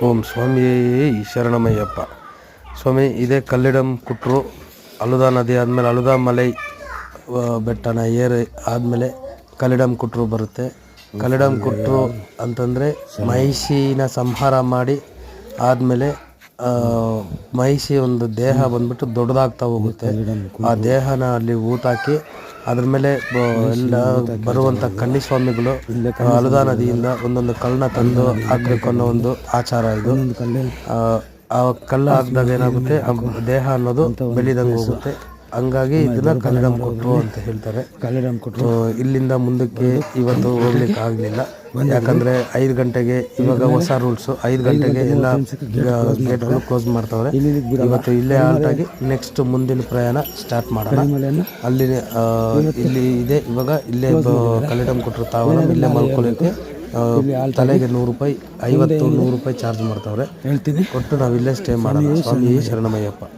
ಓಂ ಸ್ವಾಮಿ ಶರಣಮಯ್ಯಪ್ಪ. ಸ್ವಾಮಿ ಇದೇ ಕಲ್ಲಿಡಂ ಕುಟ್ರು ಅಳುದಾ ನದಿ ಆದಮೇಲೆ ಅಳುದಾ ಮಲೈ ಬೆಟ್ಟನ ಏರಿ ಆದಮೇಲೆ ಕಲ್ಲಿಡಂ ಕುಟ್ರು ಬರುತ್ತೆ. ಕಲ್ಲಿಡಂ ಕುಟ್ರು ಅಂತಂದರೆ ಮಹಿಷಿನ ಸಂಹಾರ ಮಾಡಿ ಆದಮೇಲೆ ಮಹಿಷಿ ಒಂದು ದೇಹ ಬಂದ್ಬಿಟ್ಟು ದೊಡ್ಡದಾಗ್ತಾ ಹೋಗುತ್ತೆ. ಆ ದೇಹನ ಅಲ್ಲಿ ಊತಾಕಿ ಅದ್ರ ಮೇಲೆ ಎಲ್ಲ ಬರುವಂಥ ಕನ್ನಿಸ್ವಾಮಿಗಳು ಅಳುದಾ ನದಿಯಿಂದ ಒಂದೊಂದು ಕಲ್ಲನ್ನ ತಂದು ಹಾಕಬೇಕು ಅನ್ನೋ ಒಂದು ಆಚಾರ ಇದು. ಆ ಕಲ್ಲು ಹಾಕಿದಾಗ ಏನಾಗುತ್ತೆ, ಆ ದೇಹ ಅನ್ನೋದು ಬೆಳಿದಂಗೆ ಹೋಗುತ್ತೆ. ಹಂಗಾಗಿ ಇದನ್ನ ಕಲ್ಲಿಡಂ ಕುಟ್ರು ಅಂತ ಹೇಳ್ತಾರೆ. ಇಲ್ಲಿಂದ ಮುಂದಕ್ಕೆ ಇವತ್ತು ಹೋಗ್ಲಿಕ್ಕೆ ಆಗಲಿಲ್ಲ, ಯಾಕಂದರೆ 5 ಗಂಟೆಗೆ ಇವಾಗ ಹೊಸ ರೂಲ್ಸು. 5 ಗಂಟೆಗೆ ಎಲ್ಲ ಗೇಟ್ಗಳು ಕ್ಲೋಸ್ ಮಾಡ್ತಾವ್ರೆ. ಇವತ್ತು ಇಲ್ಲೇ ಆಲ್ಟಾಗಿ ನೆಕ್ಸ್ಟ್ ಮುಂದಿನ ಪ್ರಯಾಣ ಸ್ಟಾರ್ಟ್ ಮಾಡೋಣ. ಇಲ್ಲಿ ಇದೆ ಇವಾಗ ಇಲ್ಲೇ ಕಲ್ಲಿಡಂ ಕುಟ್ರು ತಾವರ ಇಲ್ಲೇ ಮಲ್ಕೊಳ್ಳೋಕ್ಕೆ ತಲೆಗೆ 100 ರೂಪಾಯಿ, 50-100 ರೂಪಾಯಿ ಚಾರ್ಜ್ ಮಾಡ್ತಾವ್ರೆ. ಕೊಟ್ಟು ನಾವಿಲ್ಲೇ ಸ್ಟೇ ಮಾಡೋಣ. ಸ್ವಾಮಿ ಶರಣಮಯ್ಯಪ್ಪ.